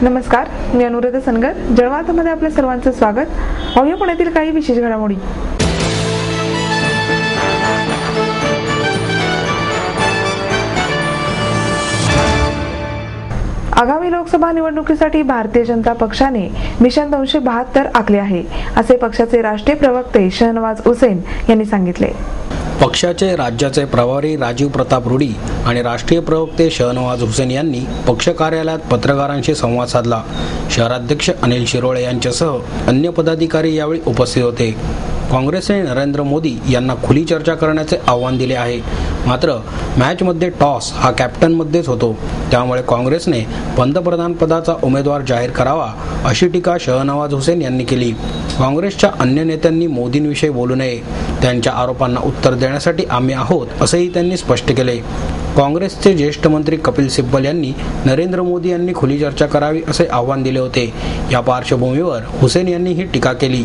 नमस्कार, मी अनुराधा सनगर. जळवार्तामध्ये आपल्या सर्वांचं स्वागत. पाहूया पुण्यातील काही विशेष घडामोडी. आगामी लोकसभा निवडणुकीसाठी भारतीय जनता पक्षाने मिशन 272 आखले आहे, असे पक्षाचे राष्ट्रीय प्रवक्ते शहनवाज हुसेन यांनी सांगितले. पक्षाचे राज्याचे प्रभारी राजीव प्रताप रुडी आणि राष्ट्रीय प्रवक्ते शहनवाज हुसेन यांनी पक्ष कार्यालयात पत्रकारांशी संवाद साधला. शहराध्यक्ष अनिल शिरोळे यांच्यासह अन्य पदाधिकारी यावेळी उपस्थित होते. काँग्रेसने नरेंद्र मोदी यांना खुली चर्चा करण्याचे आव्हान दिले आहे. मात्र मॅचमध्ये टॉस हा कॅप्टनमध्येच होतो, त्यामुळे काँग्रेसने पंतप्रधान पदाचा उमेदवार जाहीर करावा, अशी टीका शहनवाज हुसेन यांनी केली. काँग्रेसच्या अन्य नेत्यांनी मोदींविषयी बोलू नये, त्यांच्या आरोपांना उत्तर देण्यासाठी आम्ही आहोत, असेही त्यांनी स्पष्ट केले. काँग्रेसचे ज्येष्ठ मंत्री कपिल सिब्बल यांनी नरेंद्र मोदी यांनी खुली चर्चा करावी असे आव्हान दिले होते. या पार्श्वभूमीवर हुसेन यांनी ही टीका केली.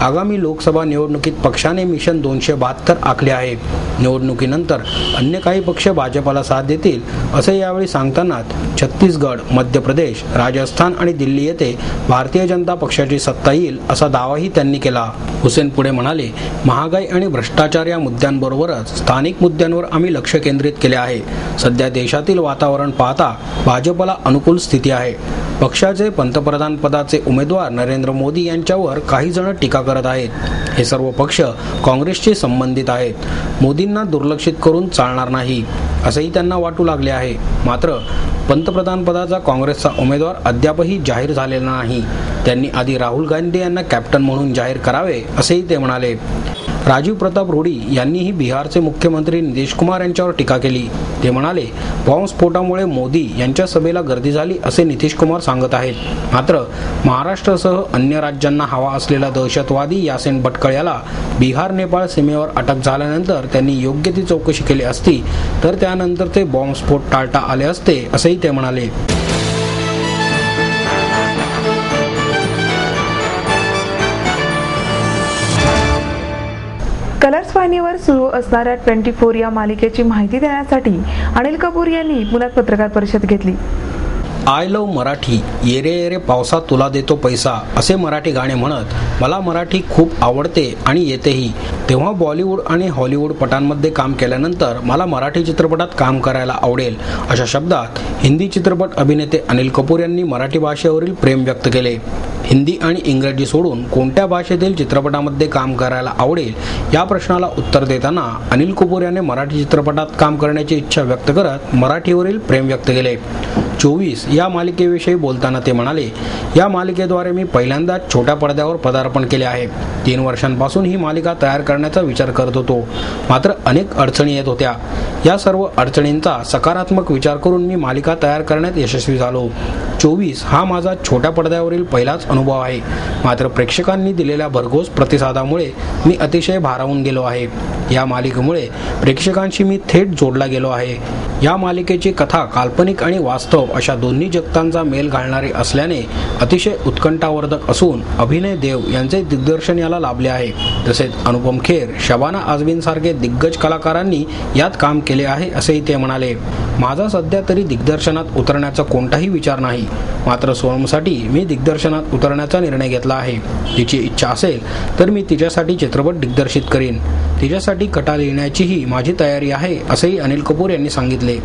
आगामी लोकसभा निवडणुकीत पक्षाने मिशन 272 आखले आहे. निवडणुकीनंतर अन्य काही पक्ष भाजपाला साथ देतील, असे यावेळी सांगतानाच छत्तीसगड, मध्य प्रदेश, राजस्थान आणि दिल्ली येथे भारतीय जनता पक्षाची सत्ता येईल, असा दावाही त्यांनी केला. हुसेन पुढे म्हणाले, महागाई आणि भ्रष्टाचार या मुद्द्यांबरोबरच स्थानिक मुद्द्यांवर आम्ही लक्ष केंद्रित केले आहे. सध्या देशातील वातावरण पाहता भाजपला अनुकूल स्थिती आहे. पक्षाचे पंतप्रधान पदाचे उमेदवार नरेंद्र मोदी यांच्यावर काही जण टीका करत आहेत. हे सर्व पक्ष काँग्रेसशी संबंधित आहेत. मोदींना दुर्लक्षित करून चालणार नाही, असेही त्यांना वाटू लागले आहे. मात्र पंतप्रधान पदाचा काँग्रेसचा उमेदवार अद्यापही जाहीर झालेला नाही. त्यांनी आधी राहुल गांधी यांना कॅप्टन म्हणून जाहीर करावे, असेही ते म्हणाले. राजीव प्रताप रुडी यांनीही बिहारचे मुख्यमंत्री नितीश कुमार यांच्यावर टीका केली. ते म्हणाले, बॉम्बस्फोटामुळे मोदी यांच्या सभेला गर्दी झाली, असे नितीश कुमार सांगत आहेत. मात्र महाराष्ट्रासह अन्य राज्यांना हवा असलेला दहशतवादी यासीन भटकळ याला बिहार नेपाळ सीमेवर अटक झाल्यानंतर त्यांनी योग्य ती चौकशी केली असती तर त्यानंतर ते बॉम्बस्फोट टाळता आले असते, असेही ते म्हणाले. कलर्स वाहिनीवर सुरू असणाऱ्या 24 या मालिकेची माहिती देण्यासाठी अनिल कपूर यांनी पुण्यात पत्रकार परिषद घेतली. आय लव्ह मराठी, ये रे ये रे पावसात तुला देतो पैसा, असे मराठी गाणे म्हणत मला मराठी खूप आवडते आणि येतेही. तेव्हा बॉलिवूड आणि हॉलिवूड पटांमध्ये काम केल्यानंतर मला मराठी चित्रपटात काम करायला आवडेल, अशा शब्दात हिंदी चित्रपट अभिनेते अनिल कपूर यांनी मराठी भाषेवरील प्रेम व्यक्त केले. हिंदी आणि इंग्रजी सोडून कोणत्या भाषेतील चित्रपटामध्ये काम करायला आवडेल, या प्रश्नाला उत्तर देताना अनिल कपूर यांनी मराठी चित्रपटात काम करण्याची इच्छा व्यक्त करत मराठीवरील प्रेम व्यक्त केले. 24 या मालिकेविषयी बोलताना ते म्हणाले, या मालिकेद्वारे मी पहिल्यांदाच छोट्या पडद्यावर पदार्पण केले आहे. 3 वर्षांपासून ही मालिका तयार करण्याचा विचार करत होतो. मात्र अनेक अडचणी येत होत्या. या सर्व अडचणींचा सकारात्मक विचार करून मी मालिका तयार करण्यात यशस्वी झालो. 24 हा माझा छोट्या पडद्यावरील पहिलाच अनुभव आहे. मात्र प्रेक्षकांनी दिलेल्या भरघोस प्रतिसादामुळे मी अतिशय भारावून गेलो आहे. या मालिकेमुळे प्रेक्षकांशी मी थेट जोडला गेलो आहे. या मालिकेची कथा काल्पनिक आणि वास्तव अशा दोन्ही जगतांचा मेल घालणारी असल्याने अतिशय उत्कंठावर्धक असून अभिनय देव यांचे दिग्दर्शन याला लाभले आहे. तसेच अनुपम खेर, शबाना आझमी सारखे दिग्गज कलाकारांनी यात काम केले आहे, असेही ते म्हणाले. माझा सध्या तरी दिग्दर्शनात उतरण्याचा कोणताही विचार नाही. मात्र सोनमसाठी मी दिग्दर्शनात उतरण्याचा निर्णय घेतला आहे. तिची इच्छा असेल तर मी तिच्यासाठी चित्रपट दिग्दर्शित करीन. तिच्यासाठी कथा लिहिण्याचीही माझी तयारी आहे, असेही अनिल कपूर यांनी सांगितले.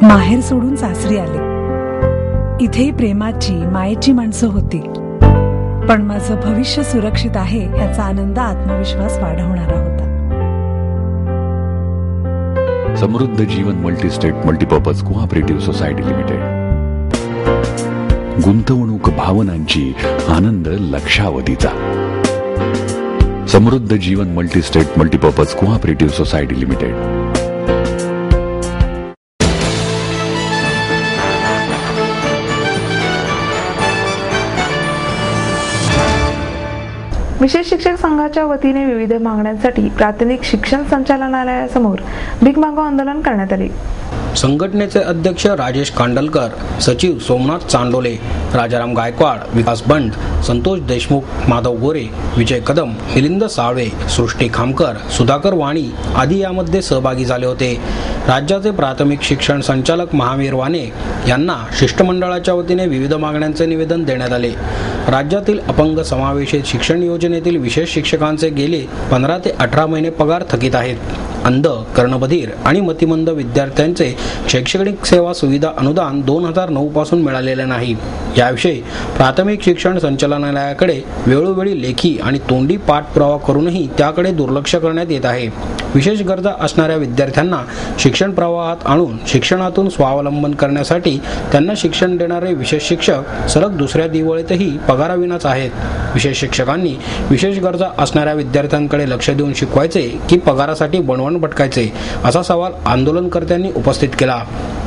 माहेर सोडून सासरी आले. इथेही प्रेमाची, मायेची माणसं होती. पण माझं भविष्य सुरक्षित आहे याचा आनंद, आत्मविश्वास वाढवणारा होता. Samruddha Jeevan multistate multipurpose cooperative society limited. गुंतवणूक भावनांची, आनंद लक्षावधीचा. Samruddha Jeevan multistate multipurpose cooperative society limited. विशेष शिक्षक संघाच्या वतीने विविध मागण्यांसाठी प्राथमिक शिक्षण संचालनालयासमोर भीक मागो आंदोलन करण्यात आले. संघटनेचे अध्यक्ष राजेश कांडलकर, सचिव सोमनाथ चांडोले, राजाराम गायकवाड, विकास बंड, संतोष देशमुख, माधव गोरे, विजय कदम, मिलिंद साळवे, सृष्टी खामकर, सुधाकर वाणी आदी यामध्ये सहभागी झाले होते. राज्याचे प्राथमिक शिक्षण संचालक महावीर वाने यांना शिष्टमंडळाच्या वतीने विविध मागण्यांचे निवेदन देण्यात आले. राज्यातील अपंग समावेशित शिक्षण योजनेतील विशेष शिक्षकांचे गेले 15 ते 18 महिने पगार थकीत आहेत. अंध, कर्णबधीर आणि मतिमंद विद्यार्थ्यांचे शैक्षणिक सेवा सुविधा अनुदान 2009 पासून मिळालेले नाही. याविषयी प्राथमिक शिक्षण संचालनालयाकडे वेळोवेळी लेखी आणि तोंडी पाठपुरावा करूनही त्याकडे दुर्लक्ष करण्यात येत आहे. विशेष गरजा असणाऱ्या विद्यार्थ्यांना शिक्षण प्रवाहात आणून शिक्षणातून स्वावलंबन करण्यासाठी त्यांना शिक्षण देणारे विशेष शिक्षक सलग दुसऱ्या दिवाळीतही पगाराविनाच आहेत. विशेष शिक्षकांनी विशेष गरजा असणाऱ्या विद्यार्थ्यांकडे लक्ष देऊन शिकवायचे की पगारासाठी बनवण भटकायचे, असा सवाल आंदोलनकर्त्यांनी उपस्थित केला.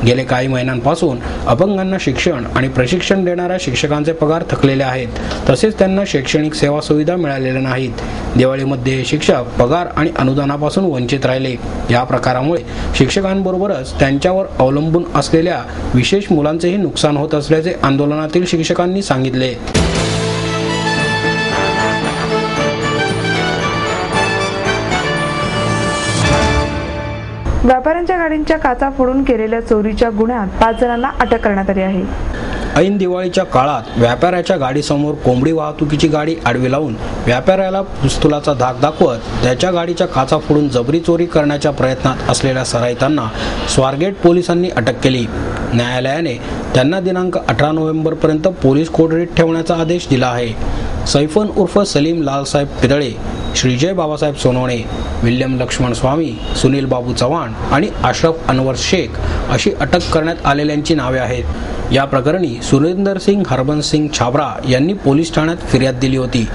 गेले काही महिन्यांपासून अपंगांना शिक्षण आणि प्रशिक्षण देणाऱ्या शिक्षकांचे पगार थकलेले आहेत, तसेच त्यांना शैक्षणिक सेवा सुविधा मिळालेल्या नाहीत. दिवाळीमध्ये हे शिक्षक पगार आणि अनुदानापासून वंचित राहिले. या प्रकारामुळे शिक्षकांबरोबरच त्यांच्यावर अवलंबून असलेल्या विशेष मुलांचेही नुकसान होत असल्याचे आंदोलनातील शिक्षकांनी सांगितले. व्यापाऱ्यांच्या गाडींच्या काचा फोडून केलेल्या चोरीच्या गुन्ह्यात 5 जणांना अटक करण्यात आली आहे. ऐन दिवाळीच्या काळात व्यापाऱ्याच्या गाडीसमोर कोंबडी वाहतुकीची गाडी आडवी लावून व्यापाऱ्याला पिस्तुलाचा धाक दाखवत त्याच्या गाडीच्या काचा फोडून जबरी चोरी करण्याच्या प्रयत्नात असलेल्या सराईतांना स्वारगेट पोलिसांनी अटक केली. न्यायालयाने त्यांना दिनांक 18 नोव्हेंबरपर्यंत पोलीस कोठडीत ठेवण्याचा आदेश दिला आहे. सैफन उर्फ सलीम लालसाहेब पिदळे, श्रीजय बाबासाहेब सोनवणे, विल्यम लक्ष्मण स्वामी, सुनील बाबू चव्हाण आणि अशरफ अनवर शेख अशी अटक करण्यात आलेल्यांची नावे आहेत. या प्रकरणी सुरेंदर सिंग हरबंस सिंग छाबरा यांनी पोलीस ठाण्यात फिर्याद दिली होती.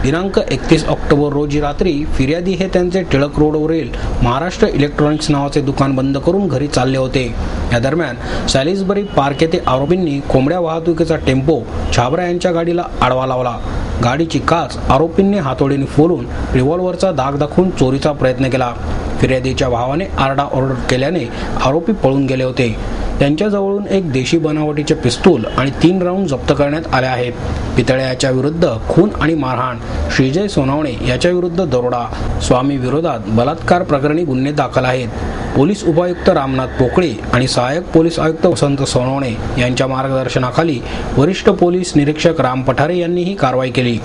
दिनांक 31 ऑक्टोबर रोजी रात्री फिर्यादी हे त्यांचे टिळक रोडवरील महाराष्ट्र इलेक्ट्रॉनिक्स नावाचे दुकान बंद करून घरी चालले होते. या दरम्यान सॅलिसबरी पार्क येथे आरोपींनी कोंबड्या वाहतुकीचा टेम्पो छाबरा यांच्या गाडीला आडवा लावला. गाडीची काच आरोपींनी हातोडीने फोडून रिव्हॉल्व्हरचा दाग दाखवून चोरीचा प्रयत्न केला. फिर्यादीच्या भावाने आरडाओरड केल्याने आरोपी पळून गेले होते. त्यांच्याजवळून एक देशी बनावटीचे पिस्तूल आणि 3 राऊंड जप्त करण्यात आले आहेत. पितळे याच्या विरुद्ध खून आणि मारहाण, श्रीजय सोनवणे याच्या विरुद्ध दरोडा, स्वामी विरोधात बलात्कार प्रकरणी गुन्हे दाखल आहेत. पोलीस उपायुक्त रामनाथ पोकळे आणि सहाय्यक पोलीस आयुक्त वसंत सोनवणे यांच्या मार्गदर्शनाखाली वरिष्ठ पोलीस निरीक्षक राम पठारे यांनी ही कारवाई केली.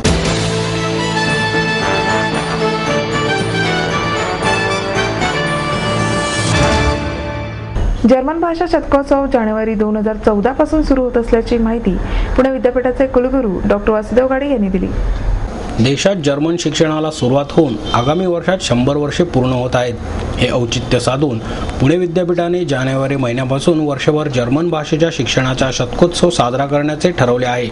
जर्मन भाषा शतकोत्सव जानेवारी 2014 पासून सुरू होत असल्याची माहिती पुणे विद्यापीठाचे कुलगुरू डॉक्टर वासुदेव गाडे यांनी दिली. देशात जर्मन शिक्षणाला सुरुवात होऊन आगामी वर्षात 100 वर्षे पूर्ण होत आहेत. हे औचित्य साधून पुणे विद्यापीठाने जानेवारी महिन्यापासून वर्षभर जर्मन भाषेच्या शिक्षणाचा शतकोत्सव साजरा करण्याचे ठरवले आहे.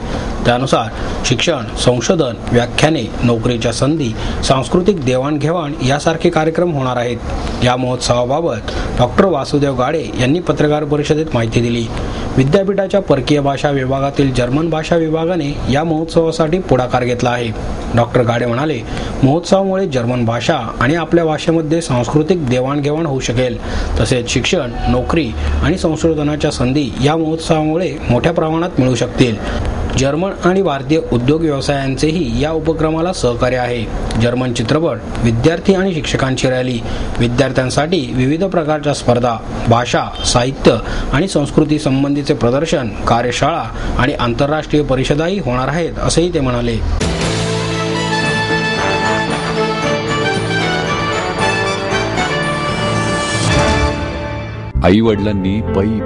त्यानुसार शिक्षण, संशोधन, व्याख्याने, नोकरीच्या संधी, सांस्कृतिक देवाणघेवाण यासारखे कार्यक्रम होणार आहेत. या महोत्सवाबाबत डॉक्टर वासुदेव गाडे यांनी पत्रकार परिषदेत माहिती दिली. विद्यापीठाच्या परकीय भाषा विभागातील जर्मन भाषा विभागाने या महोत्सवासाठी पुढाकार घेतला आहे. डॉक्टर गाडे म्हणाले, महोत्सवामुळे जर्मन भाषा आणि आपल्या भाषेमध्ये सांस्कृतिक देवाणघेवाण होऊ शकेल. तसेच शिक्षण, नोकरी आणि संशोधनाच्या संधी या महोत्सवामुळे मोठ्या प्रमाणात मिळू शकतील. जर्मन आणि भारतीय उद्योग व्यवसायांचेही या उपक्रमाला सहकार्य आहे. जर्मन चित्रपट, विद्यार्थी आणि शिक्षकांची रॅली, विद्यार्थ्यांसाठी विविध प्रकारच्या स्पर्धा, भाषा, साहित्य आणि संस्कृती संबंधीचे प्रदर्शन, कार्यशाळा आणि आंतरराष्ट्रीय परिषदाही होणार आहेत, असेही ते म्हणाले. आई वडिलांनी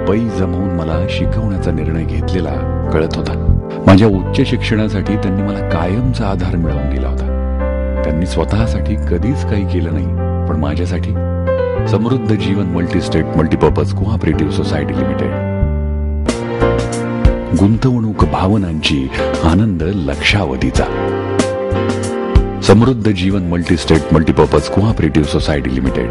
पै जमवून मला शिकवण्याचा निर्णय घेतलेला कळत होता. माझ्या उच्च शिक्षणासाठी त्यांनी मला कायमचा आधार मिळवून दिला होता. त्यांनी स्वतःसाठी कधीच काही केलं नाही, पण माझ्यासाठी Samruddha Jeevan multistate multipurpose cooperative society limited. गुंतवणूक भावनांची, आनंद लक्षावधीचा. Samruddha Jeevan multistate multipurpose cooperative society limited.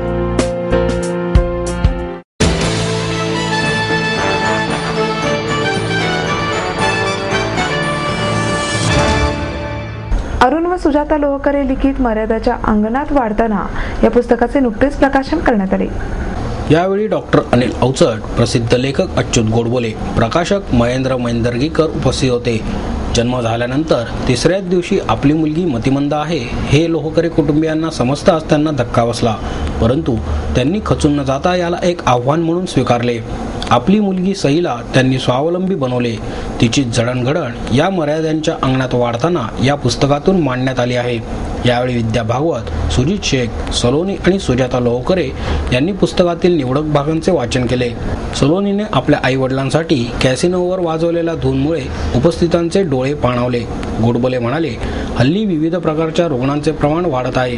Arun व सुजाता लोहकरे लिखित मर्यादाच्या अंगणात वाढताना या पुस्तकाचे नुकतेच प्रकाशन करण्यात आले. यावेळी डॉक्टर अनिल अवचट, प्रसिद्ध लेखक अच्युत गोडबोले, प्रकाशक महेंद्र मैंदर्गीकर उपस्थित होते. जन्म झाल्यानंतर तिसऱ्याच दिवशी आपली मुलगी मतिमंद आहे हे लोहकरे कुटुंबियांना समजताच त्यांना धक्का बसला, परंतु त्यांनी खचून न जाता याला एक आव्हान म्हणून स्वीकारले. आपली मुलगी सईला त्यांनी स्वावलंबी बनवले. तिची जडणघडण या मर्यादांच्या अंगणात वाढताना या पुस्तकातून मांडण्यात आली आहे. यावेळी विद्या भागवत, सुजित शेख, सलोनी आणि सुजाता लोहकरे यांनी पुस्तकातील निवडक भागांचे वाचन केले. सलोनीने आपल्या आई वडिलांसाठी कॅसिनोवर वाजवलेल्या धूनमुळे उपस्थितांचे डोळे पाणावले. गोडबोले म्हणाले, हल्ली विविध प्रकारच्या रुग्णांचे प्रमाण वाढत आहे.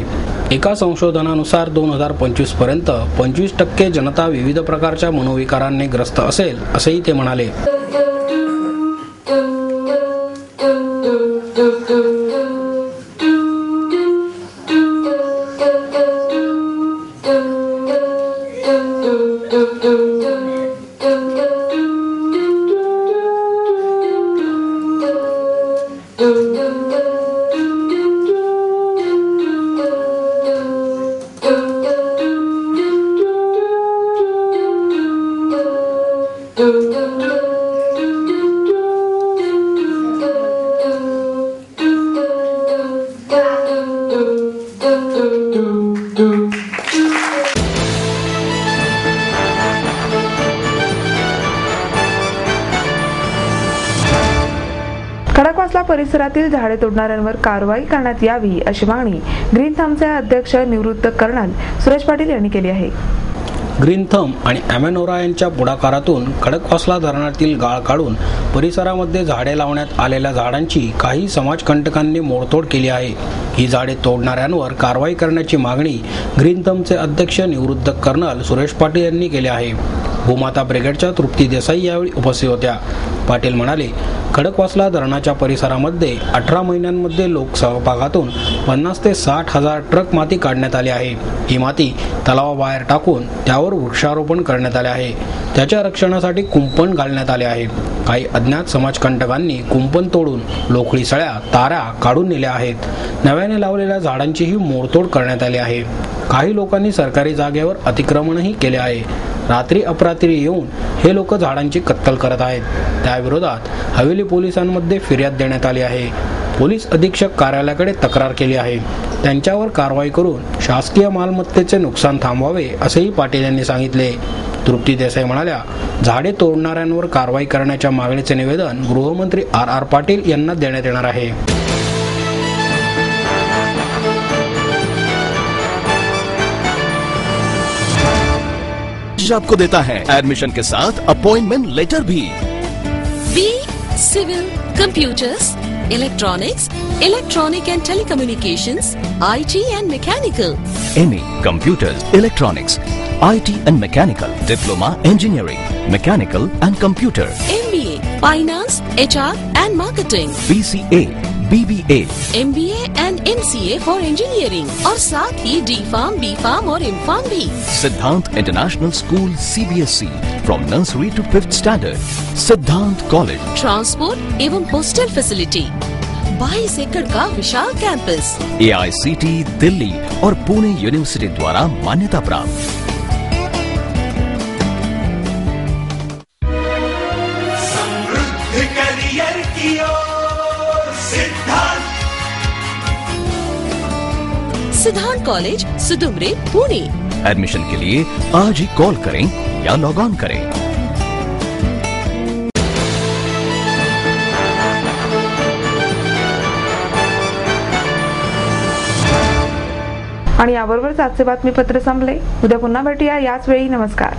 एका संशोधनानुसार 2025 पर्यंत 25% जनता विविध प्रकारच्या मनोविकारांनी ग्रस्त असेल, असेही ते म्हणाले. खडकवासला परिसरातील झाडे तोडणाऱ्यांवर कारवाई करण्यात यावी अशी मागणी ग्रीन थंबचे अध्यक्ष निवृत्त कर्नल सुरेश पाटील यांनी केली आहे. ग्रीन थंब आणि अमेनोरा यांच्या पुढाकारातून खडकवासला धरणातील गाळ काढून परिसरामध्ये झाडे लावण्यात आलेल्या झाडांची काही समाजकंटकांनी मोडतोड केली आहे. ही झाडे तोडणाऱ्यांवर कारवाई करण्याची मागणी ग्रीन थंबचे अध्यक्ष निवृत्त कर्नल सुरेश पाटील यांनी केली आहे. भूमाता ब्रिगेडच्या तृप्ती देसाई यावेळी उपस्थित होत्या. पाटील म्हणाले, खडकवासला धरणाच्या परिसरामध्ये 18 महिन्यांमध्ये लोकसहभागातून 50 ते 60 हजार ट्रक माती काढण्यात आली आहे. ही माती तलावाबाहेर टाकून त्यावर वृक्षारोपण करण्यात आले आहे. त्याच्या रक्षणासाठी कुंपण घालण्यात आले आहे. काही अज्ञात समाजकंटकांनी कुंपण तोडून लोखळी सळ्या, तारा काढून नेल्या आहेत. नव्याने लावलेल्या झाडांचीही मोडतोड करण्यात आली आहे. काही लोकांनी सरकारी जागेवर अतिक्रमणही केले आहे. रात्री अपरात्री येऊन हे लोक झाडांची कत्तल करत आहेत. त्याविरोधात हवेली पोलिसांमध्ये फिर्याद देण्यात आली आहे. पोलीस अधीक्षक कार्यालयाकडे तक्रार केली आहे. त्यांच्यावर कारवाई करून शासकीय मालमत्तेचे नुकसान थांबवावे असेही पाटील यांनी सांगितले. तृप्ती देसाई म्हणाल्या, झाडे तोडणाऱ्यांवर कारवाई करण्याच्या मागणीचे निवेदन गृहमंत्री RR पाटील यांना देण्यात येणार आहे. आपको देता है एडमिशन के साथ अपॉइंटमेंट लेटर भी. B civil, computers, electronics, electronic and telecommunications, IT and mechanical. MA computers, electronics, IT and mechanical, diploma engineering, mechanical and computer. MBA finance, HR and marketing. BCA, BBA, MBA and MCA for engineering और साथ ही D.Pharm, B.Pharm और M.Pharm भी. Siddhant international school CBSE from nursery to 5th standard. Siddhant college. Transport एवं hostel facility. 22 एकड़ का विशाल campus. AICT Delhi और Pune university द्वारा मान्यता प्राप्त. सिद्धांत कॉलेज, सुदुमरे, पुणे. एडमिशन के लिए आज ही कॉल करें या लॉग ऑन करें. आणि याबरोबरच आजचे बातमीपत्र संपले. उद्या पुन्हा भेटूया याच वेळी. नमस्कार.